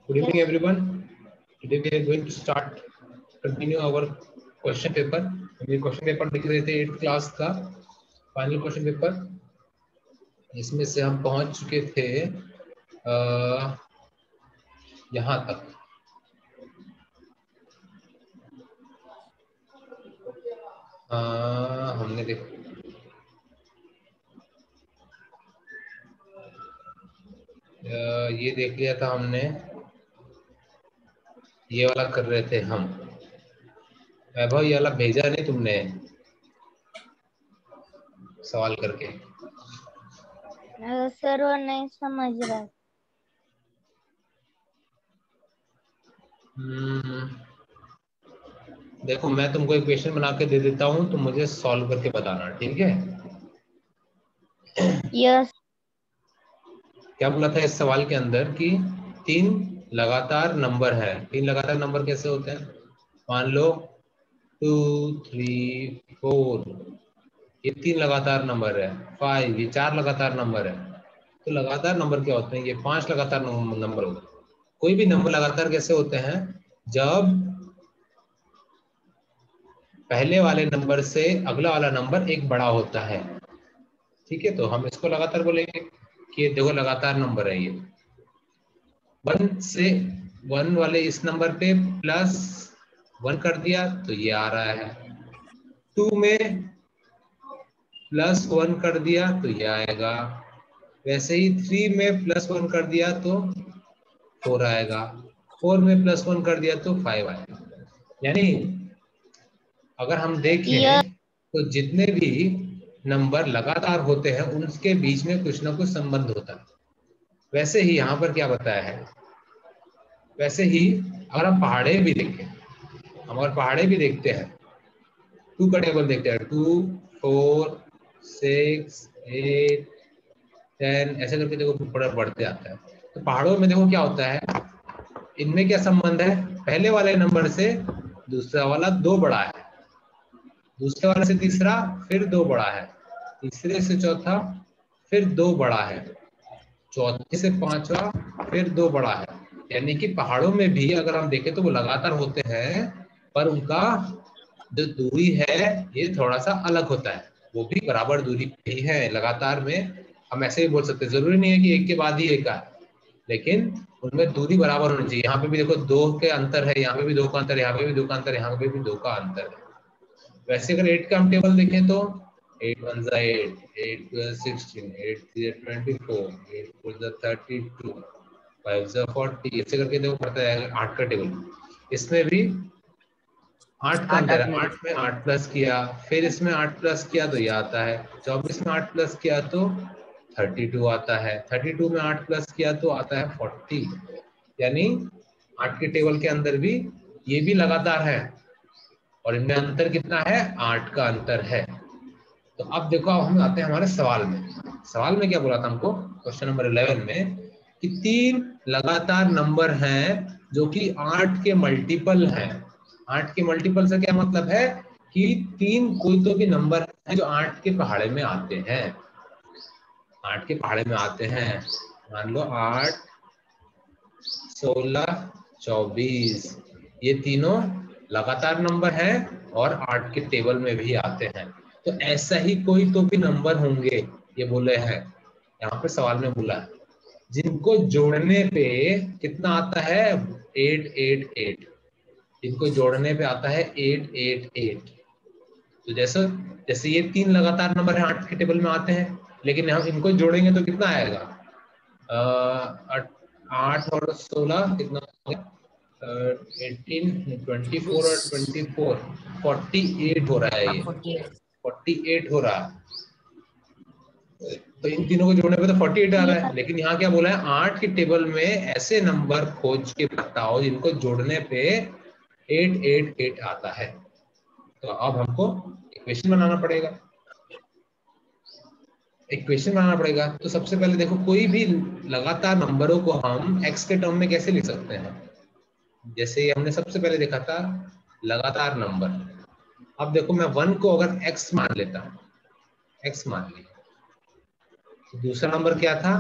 Good evening, everyone. Today we are going to continue our question paper. ये question paper लिख रहे थे 8th class का final question paper. इसमें से हम पहुंच चुके थे यहाँ तक। हमने ये देख लिया था हमने, ये वाला कर रहे थे हम। वैभव ये वाला भेजा नहीं तुमने सवाल करके? सर वो नहीं समझ रहा। देखो मैं तुमको एक क्वेश्चन बना के दे देता हूँ, तुम मुझे सॉल्व करके बताना, ठीक है? यस। क्या बोला था इस सवाल के अंदर कि 3 लगातार नंबर है। 3 लगातार नंबर कैसे होते हैं? मान लो 2, 3, 4, ये 3 लगातार नंबर है। 5, ये 4 लगातार नंबर है। तो लगातार नंबर क्या होते हैं? ये 5 लगातार नंबर होते हैं। कोई भी नंबर लगातार कैसे होते हैं? जब पहले वाले नंबर से अगला वाला नंबर एक बड़ा होता है, ठीक है? तो हम इसको लगातार बोलेंगे कि ये देखो लगातार नंबर है। ये 1 से 1 वाले इस नंबर पे +1 कर दिया तो ये आ रहा है। 2 में +1 कर दिया तो ये आएगा। वैसे ही 3 में +1 कर दिया तो 4 आएगा। 4 में +1 कर दिया तो 5 आएगा। यानी अगर हम देखें तो जितने भी नंबर लगातार होते हैं उनके बीच में कुछ ना कुछ संबंध होता है। वैसे ही यहाँ पर क्या बताया है, वैसे ही अगर हम पहाड़े भी देखें, हम अगर पहाड़े भी देखते हैं, 2 का टेबल देखते हैं, 2, 4, 6, 8, 10 ऐसे करके देखो बढ़ते आता है। तो पहाड़ों में देखो क्या होता है, इनमें क्या संबंध है? पहले वाले नंबर से दूसरा वाला 2 बड़ा है, दूसरे वाले से तीसरा फिर 2 बड़ा है, तीसरे से चौथा फिर 2 बड़ा है, चौथे से पांचवा फिर 2 बड़ा है। यानी कि पहाड़ों में भी अगर हम देखें तो वो लगातार होते हैं, पर उनका जो दूरी है ये थोड़ा सा अलग होता है। वो भी बराबर दूरी पे ही है। लगातार में हम ऐसे ही बोल सकते हैं, जरूरी नहीं है कि एक के बाद ही एक आए, लेकिन उनमें दूरी बराबर होनी चाहिए। यहाँ पे भी देखो 2 के अंतर है, यहाँ पे भी 2 का अंतर है, यहाँ पे भी 2 का अंतर है, यहाँ पे भी 2 का अंतर है। वैसे अगर 8 का हम टेबल देखें तो 8 1 8, 8 2 16, 8 3 24, 8 4 32, 5 40, ऐसे करके देखो पड़ता है 8 का टेबल। इसमें भी 8 का अंतर है। 8 में 8 प्लस किया, फिर इसमें 8 प्लस किया तो ये आता है। 24 में 8 प्लस किया तो 32 आता है। 32 में 8 प्लस किया तो आता है 40। यानी 8 के टेबल के अंदर भी ये भी लगातार है, और इनमें अंतर कितना है? 8 का अंतर है। तो अब देखो, अब हम आते हैं हमारे सवाल में। सवाल में क्या बोला था हमको क्वेश्चन नंबर 11 में कि 3 लगातार नंबर हैं जो कि 8 के मल्टीपल हैं। 8 के मल्टीपल से क्या मतलब है कि 3 कोई तो भी नंबर है जो 8 के पहाड़े में आते हैं। 8 के पहाड़े में आते हैं। मान लो 8, 16, 24, ये तीनों लगातार नंबर हैं और 8 के टेबल में भी आते हैं। तो ऐसा ही कोई तो भी नंबर होंगे, ये बोले हैं यहाँ पे सवाल में बोला है, जिनको जोड़ने पे कितना आता है? 888। इनको जोड़ने पे आता है 888। तो जैसे ये 3 लगातार नंबर है 8 के टेबल में आते हैं, लेकिन हम इनको जोड़ेंगे तो कितना आएगा? 8 और 16 कितना? 18, 24 और 24, 48 हो रहा है। ये 48 हो रहा है। तो इन तीनों को जोड़ने पे तो 48 आ रहा है, लेकिन यहाँ क्या बोला है? 8 के टेबल में ऐसे नंबर खोज के बताओ जिनको जोड़ने पे 888 आता है। तो अब हमको इक्वेशन बनाना पड़ेगा। इक्वेशन बनाना पड़ेगा तो सबसे पहले देखो, कोई भी लगातार नंबरों को हम x के टर्म में कैसे लिख सकते हैं? जैसे हमने सबसे पहले देखा था लगातार नंबर। अब देखो मैं 1 को अगर x मान लेता हूं, x मान लिया, तो दूसरा नंबर क्या था?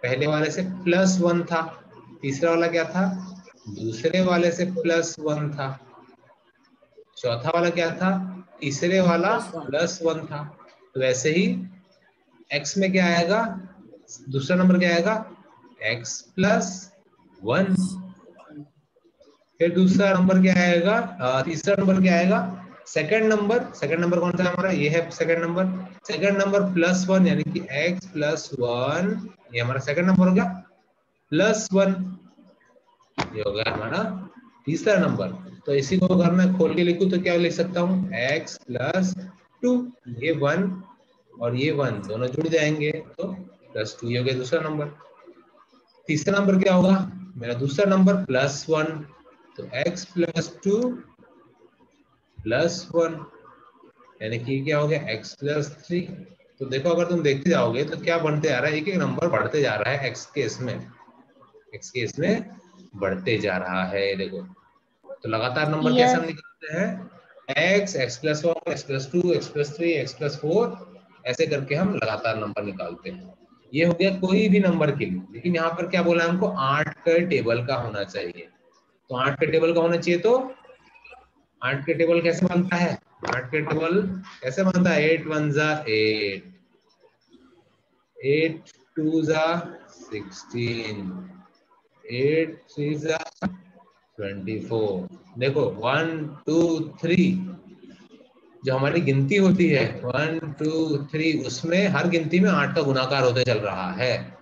पहले वाले से +1 था, तीसरा वाला क्या था, दूसरे वाले से +1 था। चौथा वाला क्या था, तीसरे वाला +1 था। तो वैसे ही x में क्या आएगा, दूसरा नंबर क्या आएगा, x+1। फिर दूसरा नंबर क्या आएगा, तीसरा नंबर क्या आएगा, सेकंड नंबर कौन सा है हमारा, ये है सेकंड नंबर। सेकंड नंबर +1 यानी कि x+1, ये हमारा सेकंड नंबर हो गया, +1 ये हो गया हमारा तीसरा नंबर। तो इसी को अगर मैं खोल के लिखूं तो क्या लिख सकता हूँ, x+2, ये 1 और ये 1 दोनों जुड़ जाएंगे तो +2, ये हो गया दूसरा नंबर। तीसरा नंबर क्या होगा, मेरा दूसरा नंबर +1, तो x+2+1 यानी कि क्या हो गया, x+3। तो देखो अगर तुम देखते जाओगे तो क्या बढ़ते जा रहा है, एक एक नंबर बढ़ते जा रहा है, x के इसमें बढ़ते जा रहा है। देखो तो लगातार नंबर कैसे हम यस। निकालते हैं, x+1 x+2 x+3 x+4 ऐसे करके हम लगातार नंबर निकालते हैं। ये हो गया कोई भी नंबर के लिए। लेकिन यहाँ पर क्या बोला हमको, 8 के टेबल का होना चाहिए। तो 8 के टेबल का होना चाहिए, तो 8 के टेबल कैसे बनता है, 8 के टेबल कैसे बनता है, 8 1 जा 8, 8 2 जा 16, 8 3 जा 24। देखो 1 2 3 जो हमारी गिनती होती है 1 2 3, उसमें हर गिनती में 8 का गुणाकार होते चल रहा है,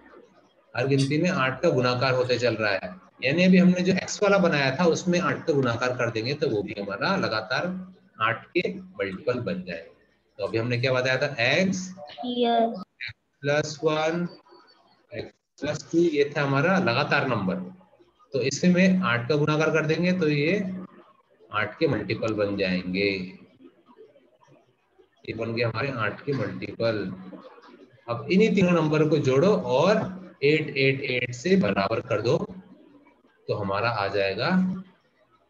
हर गिनती में 8 का गुणाकार होते चल रहा है। यानी अभी हमने जो x वाला बनाया था उसमें 8 का गुणाकार कर देंगे तो वो भी हमारा लगातार 8 के मल्टीपल बन जाए। तो अभी हमने क्या बताया था, x यस। +1 x+2, ये था हमारा लगातार नंबर। तो इससे में 8 का गुणाकार कर देंगे तो ये 8 के मल्टीपल बन जाएंगे, ये बन गए हमारे 8 के मल्टीपल। अब इन्हीं तीनों नंबर को जोड़ो और 8 8 8 से बराबर कर दो तो हमारा आ जाएगा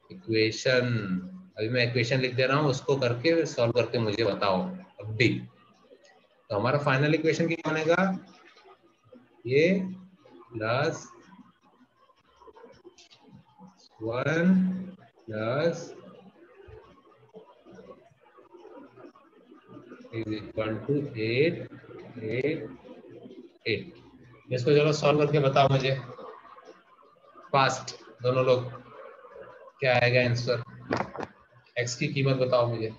इक्वेशन। अभी मैं इक्वेशन लिख दे रहा हूँ, उसको करके सॉल्व करके मुझे बताओ अब भी। तो हमारा फाइनल इक्वेशन क्या बनेगा, ये +1 + =8 8 8। इसको चलो सॉल्व करके बताओ मुझे फास्ट, दोनों लोग, क्या आएगा आंसर, x की कीमत बताओ मुझे।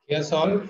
क्या सॉल्व,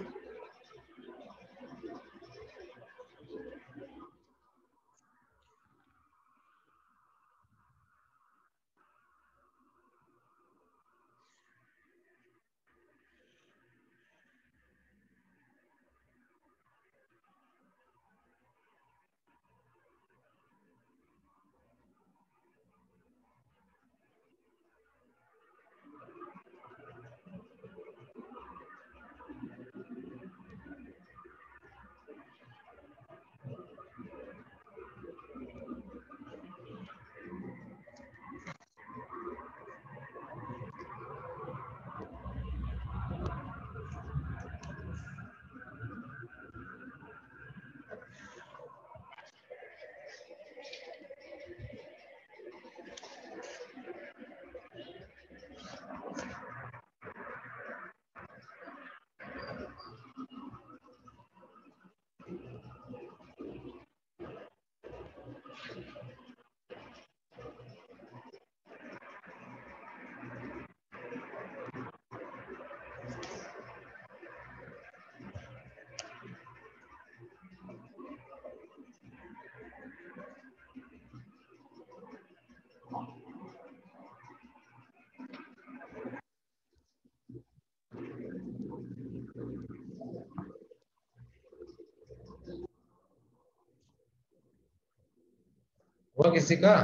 हुआ किसी का?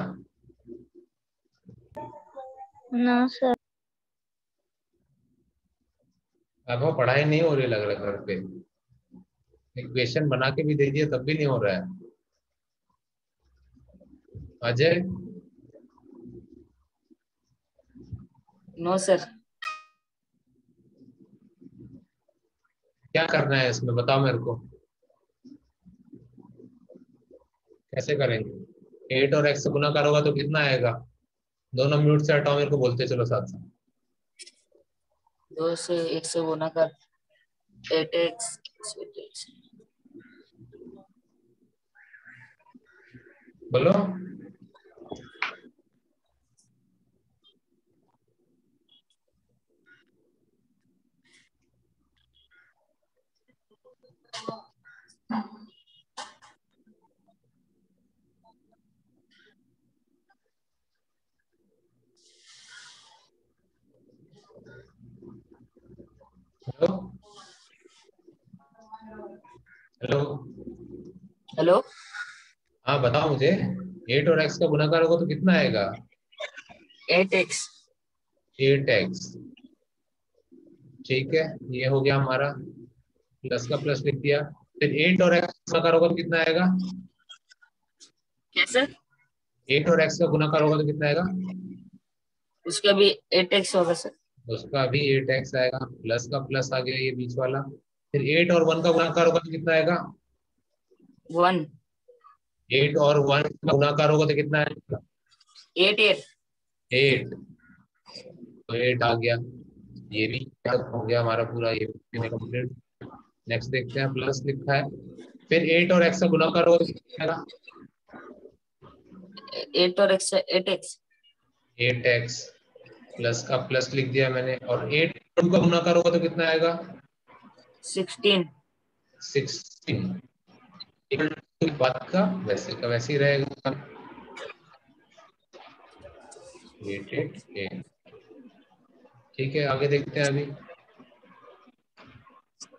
No sir. अब वो पढ़ाई नहीं हो रही लग रहा है घर पे। इक्वेशन बना के भी दे दिया तब भी नहीं हो रहा है। Ajay, no sir. क्या करना है इसमें बताओ मेरे को, कैसे करेंगे? 8 और x से गुना करोगा तो कितना आएगा? दोनों म्यूट से हटाओ, मेरे को बोलते चलो साथ साथ। 2 से 1 से गुना कर 8x। बोलो। Hello hello. हेलो। हाँ बताओ मुझे, 8 और x का गुणाकार होगा तो कितना आएगा? 8x। 8x। ठीक है, ये हो गया हमारा, प्लस का प्लस लिख दिया। फिर 8 और x का गुणाकार होगा तो कितना आएगा? कैसे? 8 और x का गुणाकार होगा तो कितना आएगा? उसका भी 8x होगा सर। उसका भी 8x आएगा, प्लस का प्लस आ गया ये बीच वाला। फिर 8 और 1 का गुणाकार होगा तो कितना आएगा? 1। 8 और 1 का गुणाकार होगा तो कितना आएगा? 8 8। 8। तो 8 आ गया, ये भी हो गया हमारा पूरा, ये कंप्लीट। नेक्स्ट देखते हैं, प्लस लिखा है। फिर 8 और x का गुणाकार होगा तो कितना आएगा? 8 और x 8x। 8x, प्लस का प्लस लिख दिया मैंने। और 8 का गुणाकार होगा तो कितना आएगा? 16। 16। बात का वैसे का वैसे ही रहेगा। 8 8 8। ठीक है, आगे देखते हैं अभी।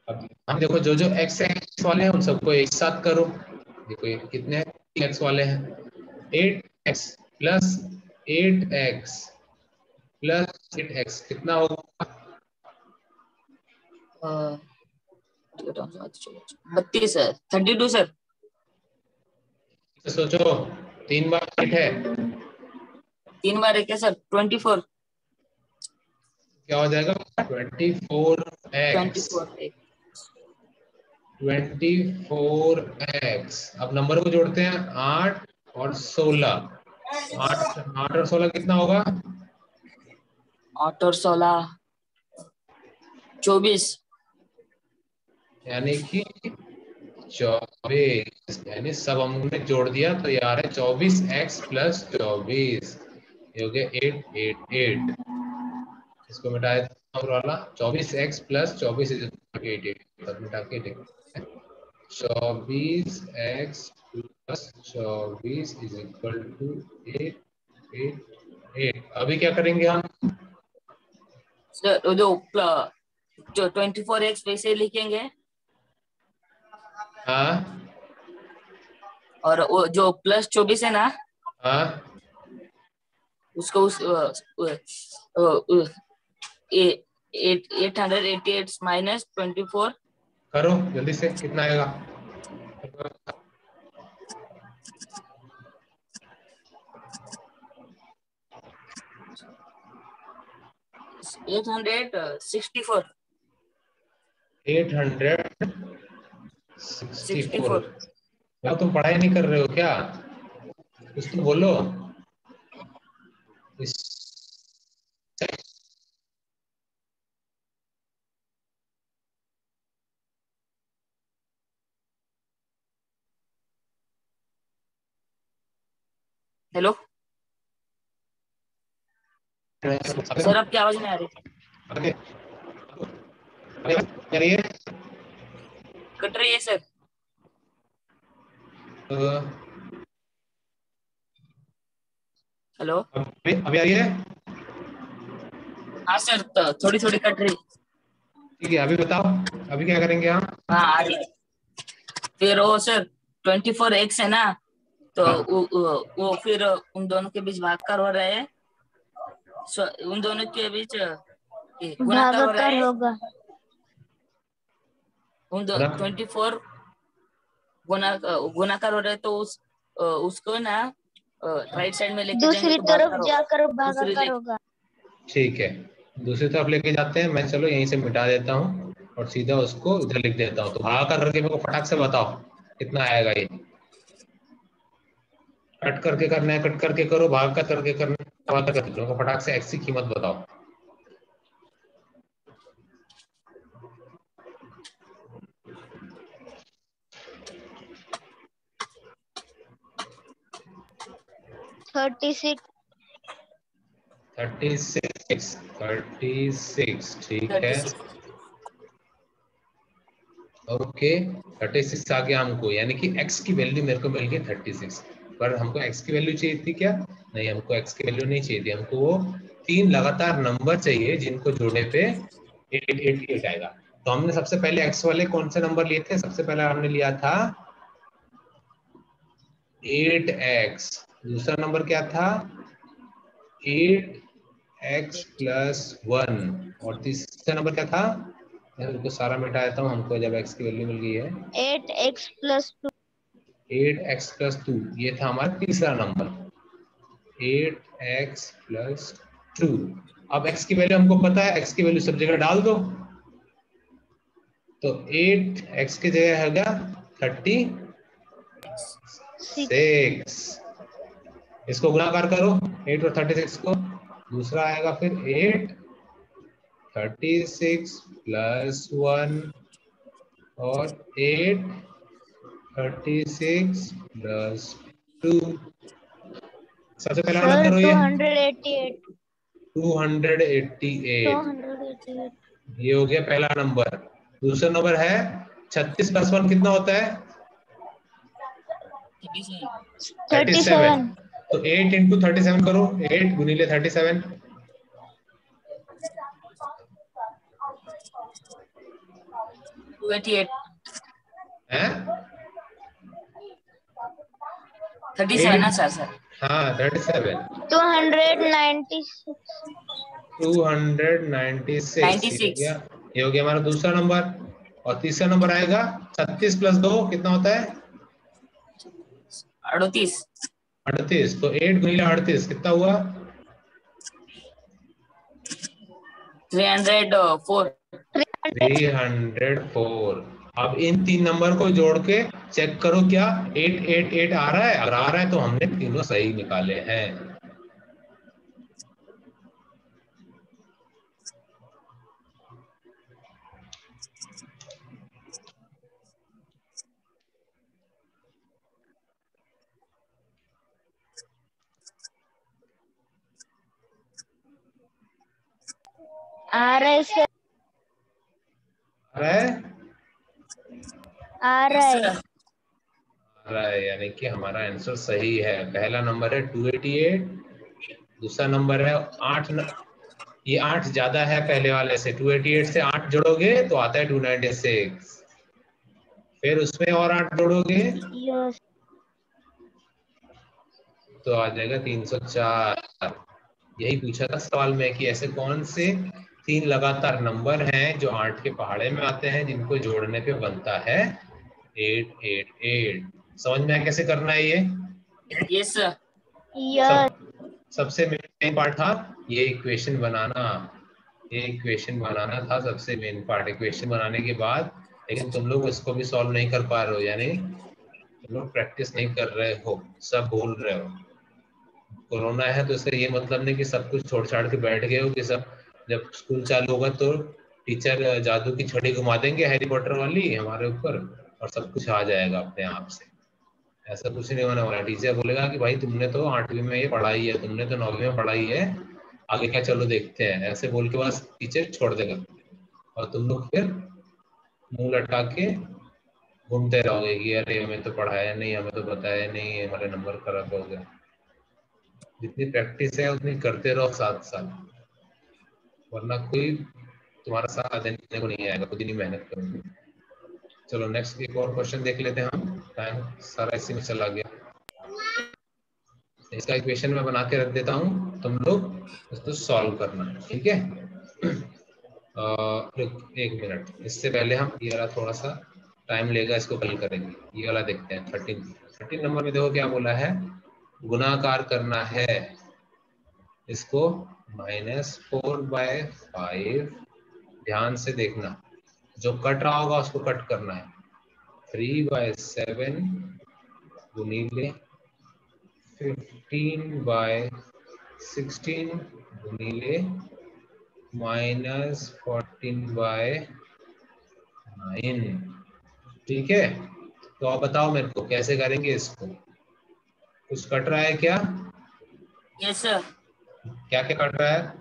अब हम देखो, जो जो x एक्स वाले हैं उन सबको एक साथ करो। देखो ये कितने x वाले हैं? 8x plus 8x plus 8x कितना होगा? 32 सर। 32 सर। तो सोचो, 3 बार 8 है, 3 बार 1 है सर 24। क्या हो जाएगा? 24x। 24 24x। अब नंबर को जोड़ते हैं, 8 और 16। 8 और 16 कितना होगा? 8 और 16 24। यानी कि 24, यानी सब हमने जोड़ दिया तो ये आ रहा है 24x प्लस 24। ये हो गया 888। इसको मिटाया और वाला 24x प्लस 24 इज 88। सब मिटा के देखते हैं, 24x plus 24 is equal to 888। अभी क्या करेंगे हम? सर जो 24x वैसे ही लिखेंगे। हाँ और वो जो प्लस 24 है ना, हाँ, उसको उस 888 माइनस 24। करो जल्दी से, कितना आएगा? 864। 864। 64। क्या तुम पढ़ाई नहीं कर रहे हो क्या? कुछ तो बोलो। इस हेलो सर, आपकी आवाज नहीं आ रही। आगे करिए। कट रही है सर। हेलो। अभी अभी आ रही है? हाँ सर, थोड़ी थोड़ी कट रही। ठीक है, अभी बताओ अभी क्या करेंगे हम? हाँ आ रही है। फिर वो सर 24x है ना, तो हाँ वो फिर उन दोनों के बीच भागाकार हो रहा है। उन दोनों के बीच गुणाकार हो रहा भागाकार है। होगा। उन 24 गुणाकार हो रहा है, तो उसको ना राइट साइड में लेके जाएंगे दूसरी तो तरफ भागाकार होगा। जाकर दूसरी भागाकार लेके होगा। ठीक है, दूसरी तरफ लेके जाते हैं। मैं चलो यहीं से मिटा देता हूँ और सीधा उसको इधर लिख देता हूँ। तो भागाकार करके मेरे को फटाक से बताओ कितना आएगा ये। कट करके करना है, कट करके करो, भागाकार करके करना है, भागाकार करके करो। फटाक से एक्स की कीमत बताओ। Thirty six. 36, 36 ठीक है। 36। ओके, 36 आ गया हमको, यानी कि x की वैल्यू मेरे को मिल गई 36। पर हमको x की वैल्यू चाहिए थी क्या? नहीं, हमको x की वैल्यू नहीं चाहिए थी। हमको वो 3 लगातार नंबर चाहिए जिनको जोड़ने पे 888 आएगा। तो हमने सबसे पहले x वाले कौन से नंबर लिए थे? सबसे पहले हमने लिया था 8x। दूसरा नंबर क्या था? 8x plus 1। और तीसरा नंबर क्या था? मैं उनको सारा मिटा देता हूँ। हमको जब x की वैल्यू मिल गई है 8x+2। 8x प्लस 2, ये था हमारा तीसरा नंबर। 8x+2। अब x की वैल्यू हमको पता है, x की वैल्यू सब जगह डाल दो। तो 8x की जगह हो गया 36। इसको गुणाकार करो 8 और 36 को। दूसरा आएगा फिर 8 36 प्लस 1 और 8 36 प्लस 2। सबसे पहला वाला सर करो ये 288। 288। 288। ये हो गया पहला नंबर। दूसरा नंबर है 36 प्लस 1 कितना होता है? 37। 37। तो 8 इंटू 37 करो, 8 गुणिले 37। 288। है 37 ना 8, सर? हाँ 37। 296। 296 ये हो 96। गया। ये हो गया हमारा दूसरा नंबर। और तीसरा नंबर आएगा 36 प्लस 2 कितना होता है? 38। 38। तो 8 गुणिले 38 कितना हुआ? 304। 304। अब इन तीन नंबर को जोड़ के चेक करो क्या 888 आ रहा है। अगर आ रहा है तो हमने तीनों सही निकाले हैं। आ रहा है। आ रहा है? आ रहा यस है। सर। आ रहा है, यानी कि हमारा आंसर सही है। पहला नंबर है 288। दूसरा नंबर है 8 ये 8 ज्यादा है पहले वाले से। 288 से 8 जोड़ोगे तो आता है 296। फिर उसमें और 8 जोड़ोगे यस। तो आ जाएगा 304। यही पूछा था सवाल में कि ऐसे कौन से 3 लगातार नंबर हैं जो 8 के पहाड़े में आते हैं जिनको जोड़ने पे बनता है 888। समझ में आया कैसे करना है ये? Yes sir. यस। सब सबसे मेन पार्ट था ये इक्वेशन बनाना। ये इक्वेशन बनाना था सबसे मेन पार्ट। इक्वेशन बनाने के बाद लेकिन तुम लोग इसको भी सॉल्व नहीं कर पा रहे हो, यानी तुम लोग प्रैक्टिस नहीं कर रहे हो, सब भूल रहे हो। कोरोना है तो इसका ये मतलब नहीं कि सब कुछ छोड़ छाड़ के बैठ गए हो कि सब जब स्कूल चालू होगा तो टीचर जादू की छड़ी घुमा देंगे हैरी पॉटर वाली हमारे ऊपर और सब कुछ आ जाएगा अपने आप से। ऐसा कुछ नहीं होने वाला। टीचर बोलेगा कि भाई तुमने तो 8वीं में ये पढ़ाई है, तुमने तो 9वीं में पढ़ाई है, आगे क्या चलो देखते हैं, ऐसे बोल के बस टीचर छोड़ देगा। और तुम लोग फिर मुंह लटका के घूमते रहोगे कि अरे हमें तो पढ़ाया नहीं, हमें तो बताया नहीं, हमारे नंबर खराब हो गए। जितनी प्रैक्टिस है उतनी करते रहो साथ साथ, वरना कोई तुम्हारा साथ देने को नहीं आएगा, खुद ही नहीं मेहनत करूंगी। चलो नेक्स्ट एक और क्वेश्चन देख लेते हैं हम, टाइम सारा इसी में चला गया। इसका इक्वेशन मैं बना के रख देता हूँ, तुम लोग इसको सॉल्व करना, ठीक है। एक मिनट, इससे पहले हम ये वाला थोड़ा सा टाइम लेगा, इसको कल करेंगे। ये वाला देखते हैं 13 नंबर में। देखो क्या बोला है, गुणाकार करना है इसको -4/5। ध्यान से देखना, जो कट रहा होगा उसको कट करना है। 3/7 गुणीले 15/16 गुणीले -14/9। ठीक है, तो आप बताओ मेरे को कैसे करेंगे इसको। कुछ कट रहा है क्या? Yes sir. क्या क्या कट रहा है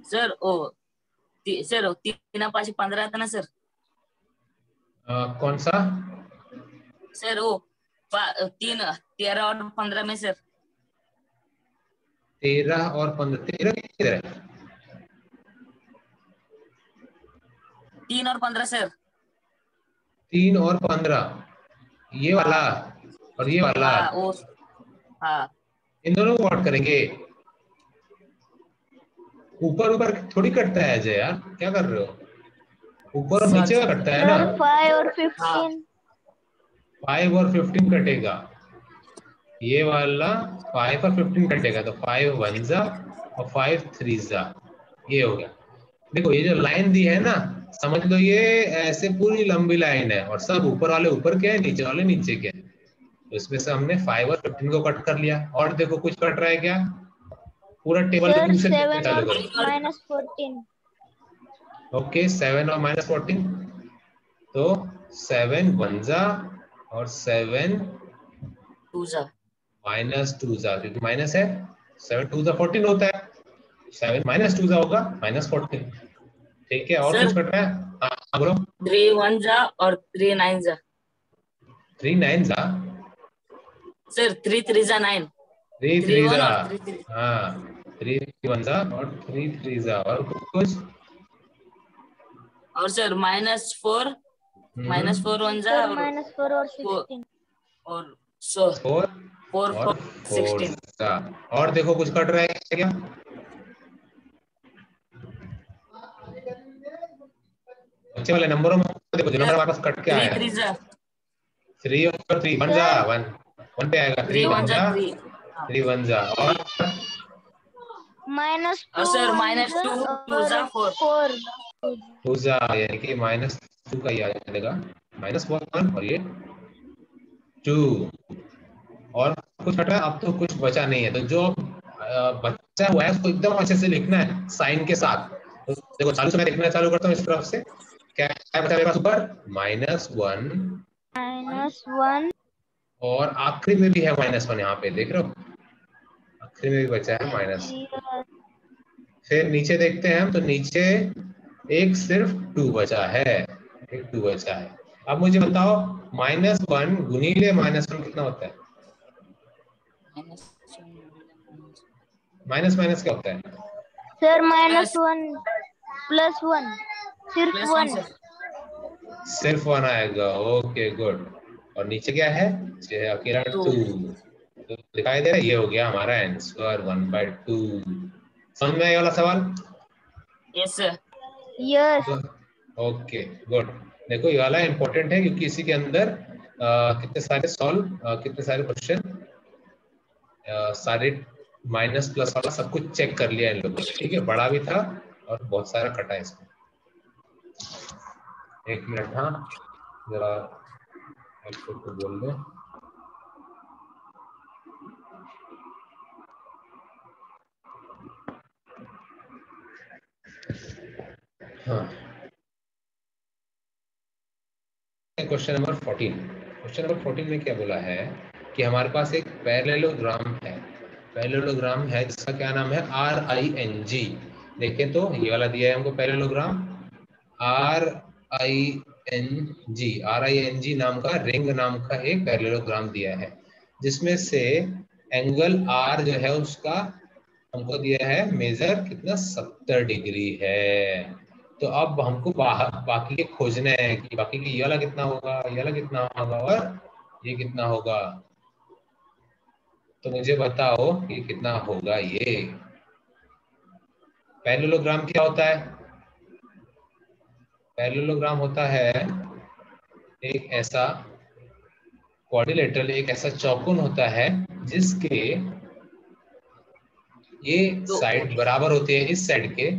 सर? सर 3/15 था ना सर? कौन सा? सर 13 और 15 में सर। 13 और 15, 13 किधर है? 3 और 15 सर। 3 और 15, ये वाला और ये वाला। हाँ वो, हाँ इन दोनों को ऐड करेंगे। ऊपर ऊपर थोड़ी कटता है अजय यार, क्या कर रहे हो? ऊपर और नीचे का कटता है ना। 5 और 15। 5 और 15 कटेगा, ये वाला 5 और 15 कटेगा, तो 5 1 जा और 5 3 जा, ये हो गया। देखो ये जो लाइन दी है ना, समझ लो ये ऐसे पूरी लंबी लाइन है, और सब ऊपर वाले ऊपर के हैं, नीचे वाले नीचे के हैं। तो इसमें से हमने 5 और 15 को कट कर लिया। और देखो कुछ कट रहा है क्या? पूरा टेबल सर से 7 चालू और करो। -14। ओके 7 और -14, तो 7 1 जा और 7 2 जा। -2 जा, क्योंकि माइनस है। 7 2 जा 14 होता है, 7 -2 जा होगा -14। ठीक है, और सर कुछ कट रहा है? हाँ बोलो। 3 1 जा और 3 9 जा। 3 9 जा, सर 3 3 जा 9। 3 3 3 1 जा, और 3 3। हाँ 3 1 जा और 3 3 जा, और कुछ? और सर -4 1 जा सर और -4 और 16। और 4 4 और 4 4 16। जा। और देखो कुछ कट रहा है क्या? बच्चे वाले नंबरों में देखो, जो नंबर हमारे पास कट के 3 आया। 3 जा। 3 और 3 1 जा, सर 1 1 पे आएगा। 3 3 1 1 जा जा, 3। हाँ 3 1 जा, और और -2 सर 1 जा -2 2 और जा 4। 4। 2 जा, यानी कि -2 का ही आ जाएगा, -1 और ये 2। और कुछ हटा, अब तो कुछ बचा नहीं है, तो जो बचा हुआ है उसको एकदम अच्छे से लिखना है साइन के साथ। तो देखो चालू से मैं लिखना चालू करता हूँ इस तरफ से। क्या क्या बचा मेरे पास ऊपर? -1, -1। और आखिरी में भी है -1, यहाँ पे देख रहे हो, आखिरी में भी बचा है माइनस। यस फिर नीचे देखते हैं हम, तो नीचे एक सिर्फ 2 बचा है, एक 2 बचा है। अब मुझे बताओ -1 गुणीले -1 कितना होता है? माइनस माइनस क्या होता है? सर -1 +1 सिर्फ प्लस 1 1। सर। सिर्फ 1 आएगा, ओके गुड। और नीचे क्या है? नीचे है अकेला 2। 2, तो दिखाई दे रहा है, ये हो गया हमारा आंसर 1/2। समझ में आया वाला सवाल? Yes sir. Yes okay good. देखो ये वाला इंपॉर्टेंट है, क्योंकि इसी के अंदर कितने सारे क्वेश्चन, सारे माइनस प्लस वाला सब कुछ चेक कर लिया इन लोगों ने। ठीक है, बड़ा भी था और बहुत सारा कटा है इसमें। एक मिनट, हाँ जरा को बोल दो। हाँ, क्वेश्चन नंबर 14। क्वेश्चन नंबर 14 में क्या बोला है कि हमारे पास एक पैरेललोग्राम है। पैरेललोग्राम है जिसका क्या नाम है? RING। देखें तो ये वाला दिया है हमको पैरेललोग्राम RING नाम का, रिंग नाम का एक पैरेललोग्राम दिया है, जिसमें से एंगल R जो है उसका हमको दिया है मेजर कितना, 70 डिग्री है। तो अब हमको बाकी के खोजने हैं कि बाकी के ये वाला कितना होगा, ये वाला कितना होगा और ये कितना होगा। तो मुझे बताओ कि कितना होगा ये। पैरेललोग्राम क्या होता है? पैरेललोग्राम होता है एक ऐसा क्वाड्रिलेटरल, एक ऐसा चौकोन होता है जिसके ये साइड बराबर होती है इस साइड के,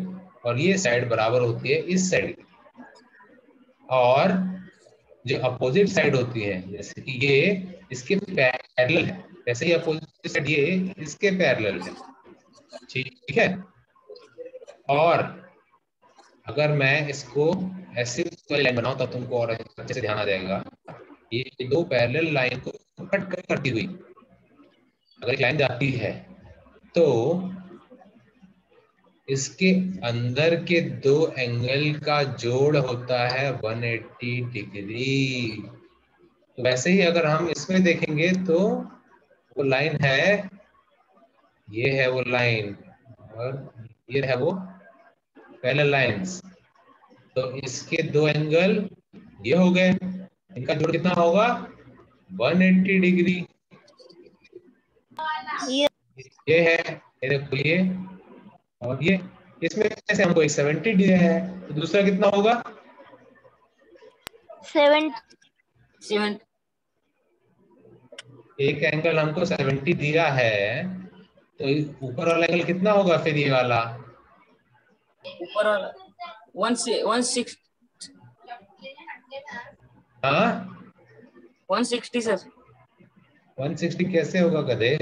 और ये साइड बराबर होती है इस साइड की, और जो अपोजिट साइड होती है, जैसे कि ये इसके पैरेलल है, वैसे ही अपोजिट साइड ये इसके पैरेलल है। ठीक है। और अगर मैं इसको ऐसे लाइन बनाऊं तब तुमको और अच्छे से ध्यान आ जाएगा। ये दो पैरेलल लाइन को कट करती हुई अगर एक लाइन जाती है तो इसके अंदर के दो एंगल का जोड़ होता है 180 डिग्री। तो वैसे ही अगर हम इसमें देखेंगे तो वो लाइन है, ये है वो लाइन, और ये है वो पैरेलल लाइंस। तो इसके दो एंगल ये हो गए, इनका जोड़ कितना होगा? 180 डिग्री। ये है, ये देखो ये और ये, इसमें से हमको एक 70 दिया है, तो दूसरा कितना होगा? 7 एक एंगल हमको 70 दिया है, तो ऊपर वाला एंगल कितना होगा फिर ये वाला? ऊपर वाला 160 हाँ 160 सर। 160 कैसे होगा गधे?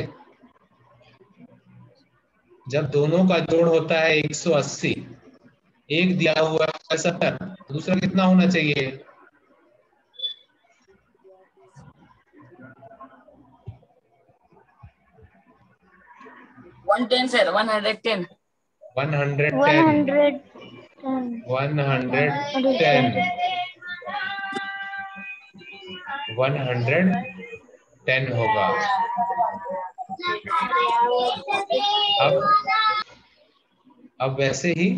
जब दोनों का जोड़ होता है 180, एक दिया हुआ है 70, तो दूसरा कितना होना चाहिए? 110 सर, 110 110 110 होगा। अब वैसे ही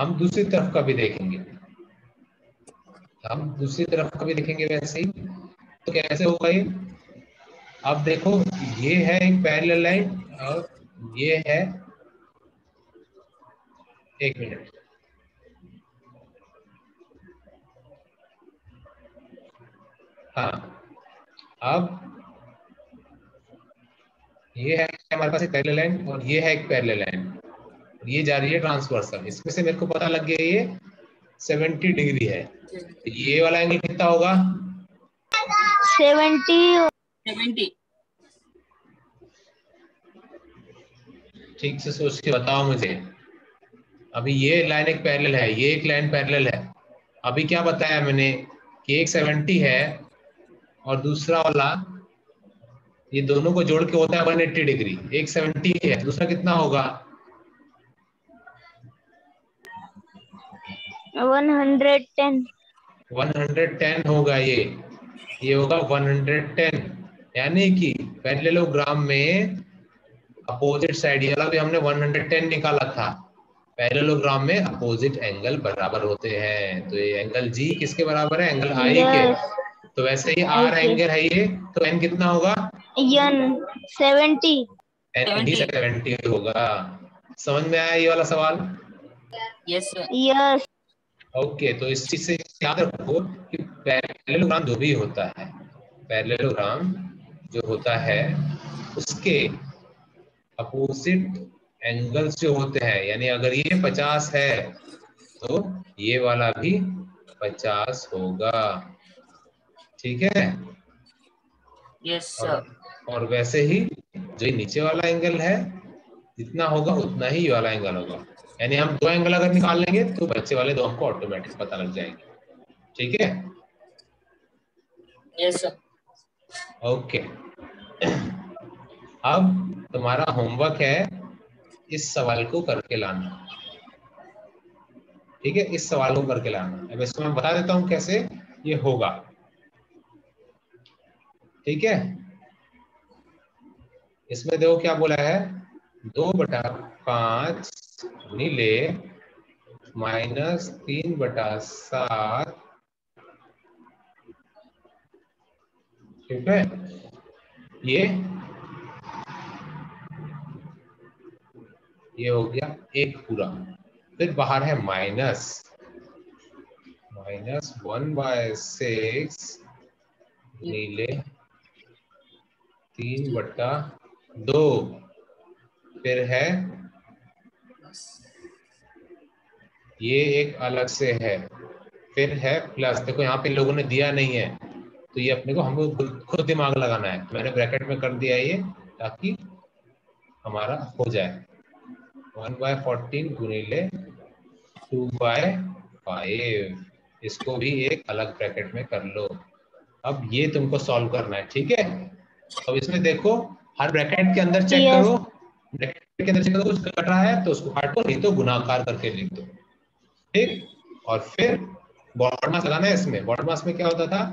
हम दूसरी तरफ का भी देखेंगे, वैसे ही। तो कैसे होगा ये? अब देखो, ये है एक पैरेलल लाइन और ये है, एक मिनट, हाँ, अब ये है हमारे पास एक पैरेलल लाइन और ये है एक पैरेलल लाइन, ये जा रही है ट्रांसवर्सल। इसमें से मेरे को पता लग गया ये 70 डिग्री है। तो ये वाला एंगल कितना होगा? 70। ठीक से सोच के बताओ मुझे। अभी ये लाइन एक पैरेलल है, ये एक लाइन पैरेलल है। अभी क्या बताया मैंने कि एक 70 है और दूसरा वाला, ये दोनों को जोड़ के होता है 180 डिग्री। एक 70 है, दूसरा कितना होगा? 110 110 होगा ये होगा 110। यानी कि पैरेललोग्राम में अपोजिट साइड, ये वाला भी हमने 110 निकाला था। पैरेललोग्राम में अपोजिट एंगल बराबर होते हैं, तो ये एंगल जी किसके बराबर है? एंगल आई के। तो वैसे ही आर एंगल है ये, तो एन कितना होगा? 70 एन भी 70 होगा। समझ में आया ये वाला सवाल? Yes sir. यस ओके, तो इस चीज से याद रखो कि पैरेललोग्राम जो भी होता है, पैरेललोग्राम जो होता है उसके अपोजिट एंगल्स जो होते हैं, यानी अगर ये 50 है तो ये वाला भी 50 होगा। ठीक है। Yes sir. और वैसे ही जो नीचे वाला एंगल है, जितना होगा उतना ही ये वाला एंगल होगा। यानी हम दो एंगल अगर निकाल लेंगे तो बच्चे वाले दो हमको ऑटोमेटिक पता लग जाएंगे। ठीक है। Yes sir. ओके, अब तुम्हारा होमवर्क है इस सवाल को करके लाना। ठीक है, इस सवाल को करके लाना। अब इसको मैं बता देता हूं कैसे ये होगा। ठीक है, इसमें देखो क्या बोला है, 2/5 नीले -3/7, ठीक है। ये हो गया एक पूरा। फिर बाहर है -1/6 नीले 3/2। फिर है ये एक अलग से है। फिर है प्लस, देखो यहाँ पे लोगों ने दिया नहीं है तो ये अपने को हमको खुद दिमाग लगाना है। मैंने ब्रैकेट में कर दिया ये ताकि हमारा हो जाए। 1/14 गुणिले 2/5, इसको भी एक अलग ब्रैकेट में कर लो। अब ये तुमको सॉल्व करना है, ठीक है। अब इसमें देखो हर ब्रैकेट के अंदर चेक Yes. करो, ब्रैकेट के अंदर चेक करो कुछ कट रहा है तो उसको काटो, नहीं तो गुणाकार करके लिख दो, ठीक। और फिर बॉड मास लगाना है इसमें। बॉड मास में क्या होता था,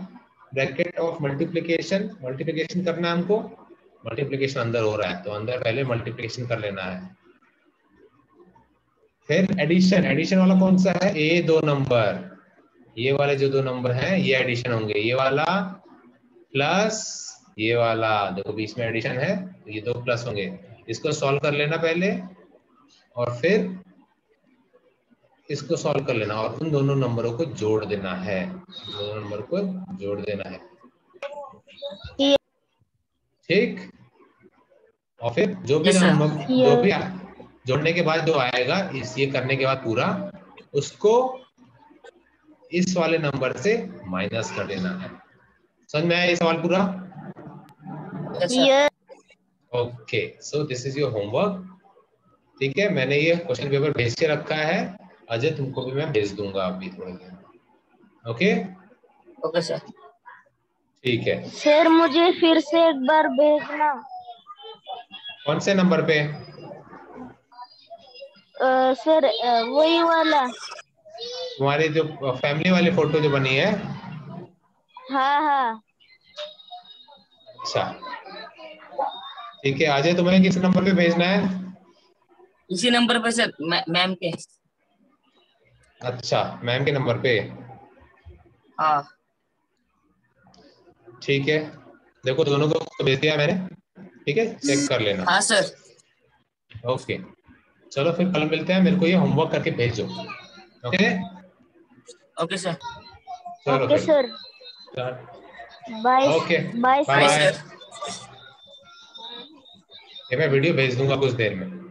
ब्रैकेट ऑफ मल्टीप्लिकेशन करना है हमको। मल्टीप्लिकेशन अंदर हो रहा है तो अंदर पहले मल्टीप्लिकेशन कर लेना है। फिर एडिशन वाला कौन सा है, ये दो नंबर, ये वाले जो दो नंबर हैं ये एडिशन होंगे, ये वाला प्लस ये वाला, देखो बीच में एडिशन है तो ये दो प्लस होंगे। इसको सॉल्व कर लेना पहले और फिर इसको सॉल्व कर लेना और उन दोनों नंबरों को जोड़ देना है, दोनों नंबर को जोड़ देना है, ठीक। और फिर जो भी Yes, sir. नंबर जो भी जोड़ने के बाद जो आएगा, इस ये करने के बाद पूरा उसको इस वाले नंबर से माइनस कर देना है। समझ में आया ये सवाल पूरा? Yes, sir. Yes. Okay, so this is your homework, ठीक है। मैंने ये क्वेश्चन पेपर भेज के रखा है, अजय तुमको भी मैं भेज दूंगा अभी थोड़ी देर में, ओके? Okay, sir. ठीक है। सर मुझे फिर से एक बार भेजना। कौन से नंबर पे? सर वही वाला। तुम्हारी जो फैमिली वाली फोटो जो बनी है? हाँ हाँ। अच्छा ठीक है, अजय तुम्हें किस नंबर पे भेजना है? इसी नंबर पे सर, मैम के। अच्छा, मैम के नंबर पे, हाँ। ठीक है। देखो दोनों को भेज दिया मैंने, ठीक है, चेक कर लेना। हाँ सर। ओके, चलो फिर कल मिलते हैं, मेरे को ये होमवर्क करके भेजो, ओके? Okay sir. चलो ओके फिर sir. Bye okay, bye bye bye bye. Sir. ये मैं वीडियो भेज दूंगा कुछ देर में।